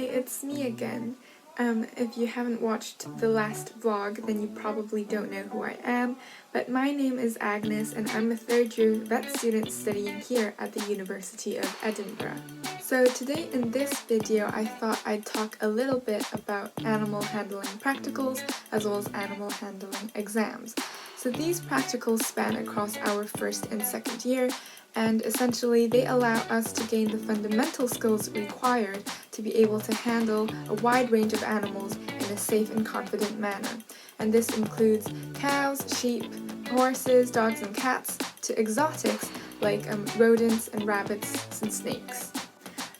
it's me again. If you haven't watched the last vlog, then you probably don't know who I am, but my name is Agnes and I'm a third-year vet student studying here at the University of Edinburgh. So today in this video, I thought I'd talk a little bit about animal handling practicals as well as animal handling exams. So these practicals span across our first and second year, and essentially they allow us to gain the fundamental skills required to be able to handle a wide range of animals in a safe and confident manner. And this includes cows, sheep, horses, dogs and cats, to exotics like rodents and rabbits and snakes.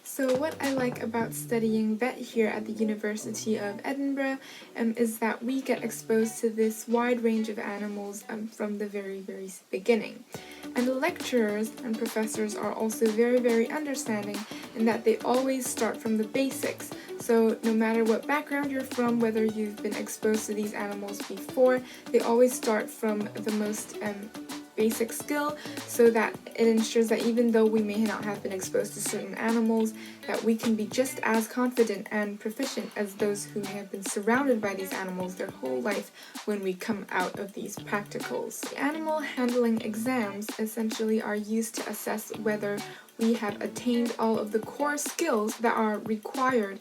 So what I like about studying vet here at the University of Edinburgh is that we get exposed to this wide range of animals from the very beginning. And the lecturers and professors are also very understanding in that they always start from the basics. So no matter what background you're from, whether you've been exposed to these animals before, they always start from the most basic skill, so that it ensures that even though we may not have been exposed to certain animals, that we can be just as confident and proficient as those who may have been surrounded by these animals their whole life when we come out of these practicals. The animal handling exams essentially are used to assess whether we have attained all of the core skills that are required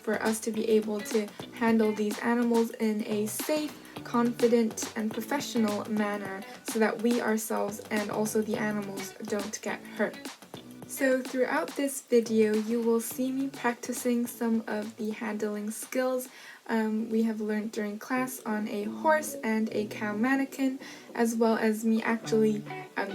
for us to be able to handle these animals in a safe, confident and professional manner so that we ourselves and also the animals don't get hurt. So throughout this video you will see me practicing some of the handling skills we have learned during class on a horse and a cow mannequin, as well as me actually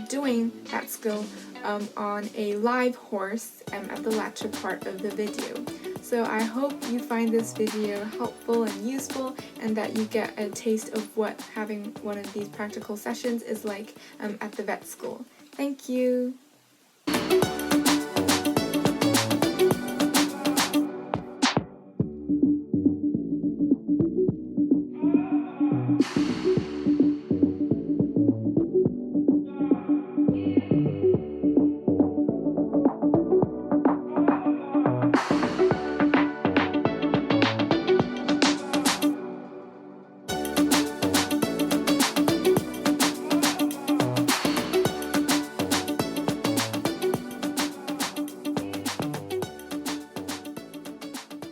doing that skill on a live horse at the latter part of the video. So I hope you find this video helpful and useful, and that you get a taste of what having one of these practical sessions is like at the vet school. Thank you!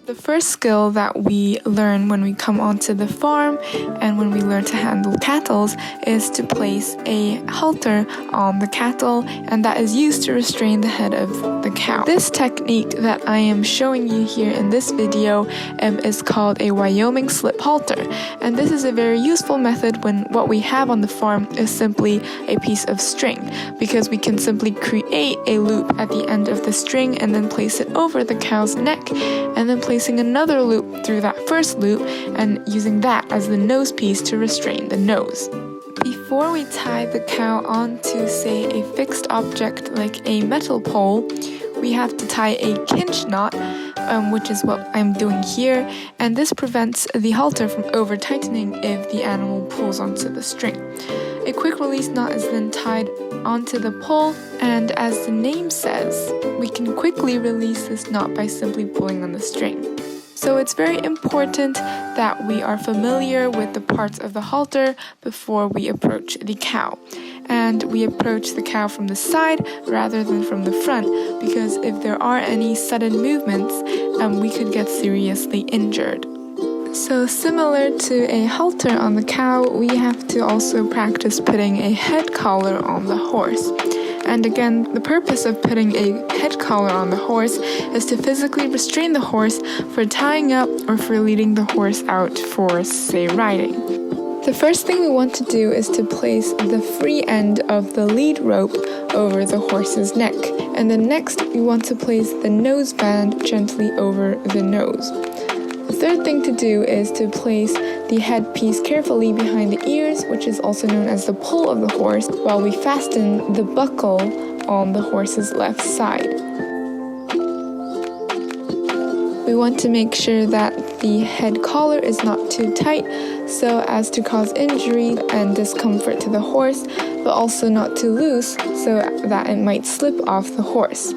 The first skill that we learn when we come onto the farm and when we learn to handle cattle is to place a halter on the cattle, and that is used to restrain the head of the cow. This technique that I am showing you here in this video is called a Wyoming slip halter, and this is a very useful method when what we have on the farm is simply a piece of string, because we can simply create a loop at the end of the string and then place it over the cow's neck, and then placing another loop through that first loop and using that as the nose piece to restrain the nose. Before we tie the cow onto, say, a fixed object like a metal pole, we have to tie a cinch knot, which is what I'm doing here, and this prevents the halter from over-tightening if the animal pulls onto the string. A quick release knot is then tied onto the pole, and as the name says, we can quickly release this knot by simply pulling on the string. So it's very important that we are familiar with the parts of the halter before we approach the cow. And we approach the cow from the side rather than from the front, because if there are any sudden movements, we could get seriously injured. So similar to a halter on the cow, we have to also practice putting a head collar on the horse. And again, the purpose of putting a head collar on the horse is to physically restrain the horse for tying up or for leading the horse out for, say, riding. The first thing we want to do is to place the free end of the lead rope over the horse's neck. And then next, we want to place the nose band gently over the nose. The third thing to do is to place the headpiece carefully behind the ears, which is also known as the poll of the horse, while we fasten the buckle on the horse's left side. We want to make sure that the head collar is not too tight so as to cause injury and discomfort to the horse, but also not too loose so that it might slip off the horse.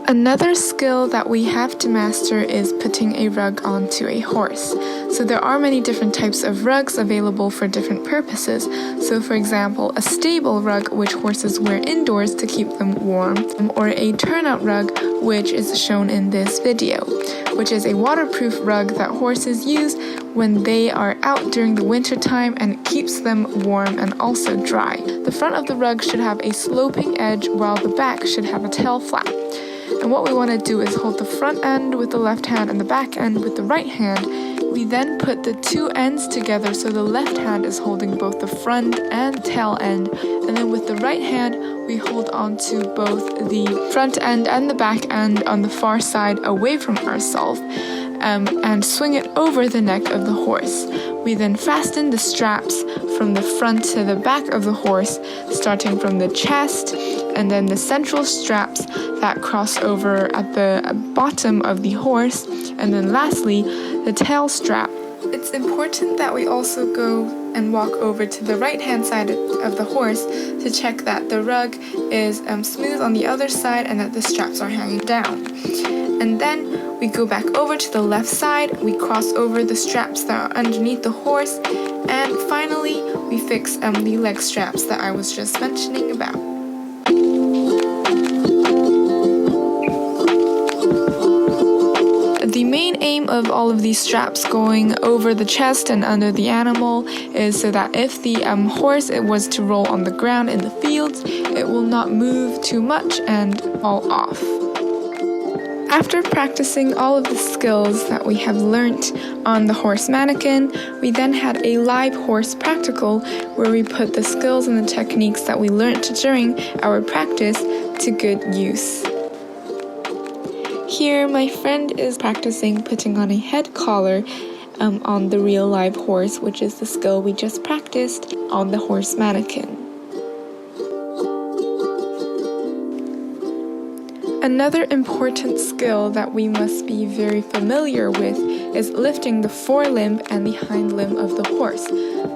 Another skill that we have to master is putting a rug onto a horse. So there are many different types of rugs available for different purposes. So for example, a stable rug which horses wear indoors to keep them warm, or a turnout rug which is shown in this video, which is a waterproof rug that horses use when they are out during the winter time and keeps them warm and also dry. The front of the rug should have a sloping edge while the back should have a tail flap. And what we want to do is hold the front end with the left hand and the back end with the right hand. We then put the two ends together so the left hand is holding both the front and tail end. And then with the right hand, we hold on to both the front end and the back end on the far side away from ourselves. And swing it over the neck of the horse. We then fasten the straps from the front to the back of the horse, starting from the chest, and then the central straps that cross over at the bottom of the horse, and then lastly, the tail strap. It's important that we also go and walk over to the right-hand side of the horse to check that the rug is smooth on the other side and that the straps are hanging down. And then we go back over to the left side, we cross over the straps that are underneath the horse, and finally we fix the leg straps that I was just mentioning about. The main aim of all of these straps going over the chest and under the animal is so that if the horse was to roll on the ground in the fields, it will not move too much and fall off. After practicing all of the skills that we have learnt on the horse mannequin, we then had a live horse practical where we put the skills and the techniques that we learnt during our practice to good use. Here, my friend is practicing putting on a head collar on the real live horse, which is the skill we just practiced on the horse mannequin. Another important skill that we must be very familiar with is lifting the forelimb and the hind limb of the horse,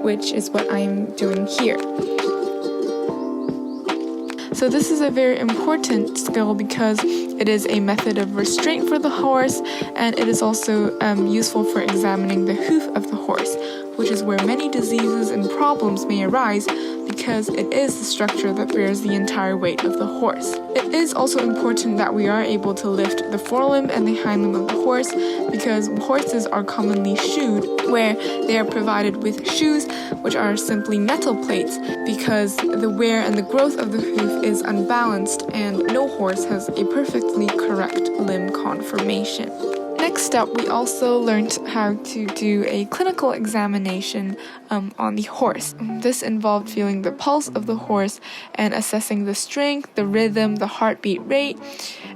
which is what I am doing here. So this is a very important skill because it is a method of restraint for the horse, and it is also useful for examining the hoof of the horse, which is where many diseases and problems may arise because it is the structure that bears the entire weight of the horse. It is also important that we are able to lift the forelimb and the hind limb of the horse because horses are commonly shoed, where they are provided with shoes which are simply metal plates because the wear and the growth of the hoof is unbalanced and no horse has a perfectly correct limb conformation. Next up, we also learned how to do a clinical examination on the horse. This involved feeling the pulse of the horse and assessing the strength, the rhythm, the heartbeat rate.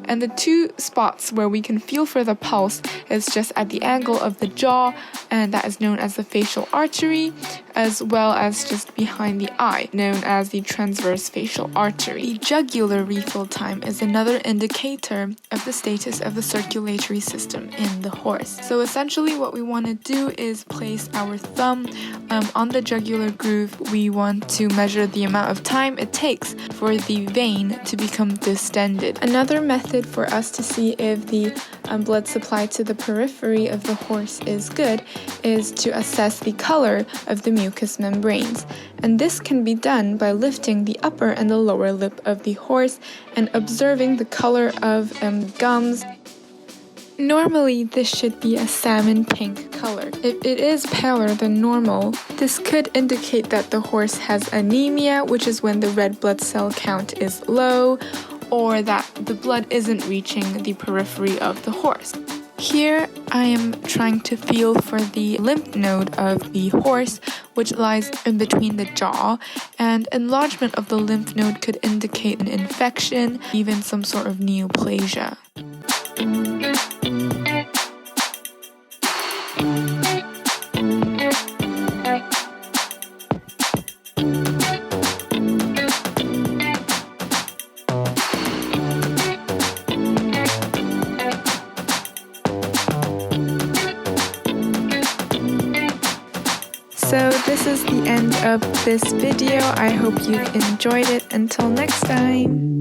And the two spots where we can feel for the pulse is just at the angle of the jaw, and that is known as the facial artery, as well as just behind the eye, known as the transverse facial artery. The jugular refill time is another indicator of the status of the circulatory system in the horse. So essentially what we want to do is place our thumb on the jugular groove. We want to measure the amount of time it takes for the vein to become distended. Another method for us to see if the blood supply to the periphery of the horse is good is to assess the color of the mucous membranes. And this can be done by lifting the upper and the lower lip of the horse and observing the color of gums. Normally, this should be a salmon pink color. If it is paler than normal, this could indicate that the horse has anemia, which is when the red blood cell count is low, or that the blood isn't reaching the periphery of the horse. Here, I am trying to feel for the lymph node of the horse, which lies in between the jaw, and enlargement of the lymph node could indicate an infection, even some sort of neoplasia. So this is the end of this video. I hope you've enjoyed it. Until next time.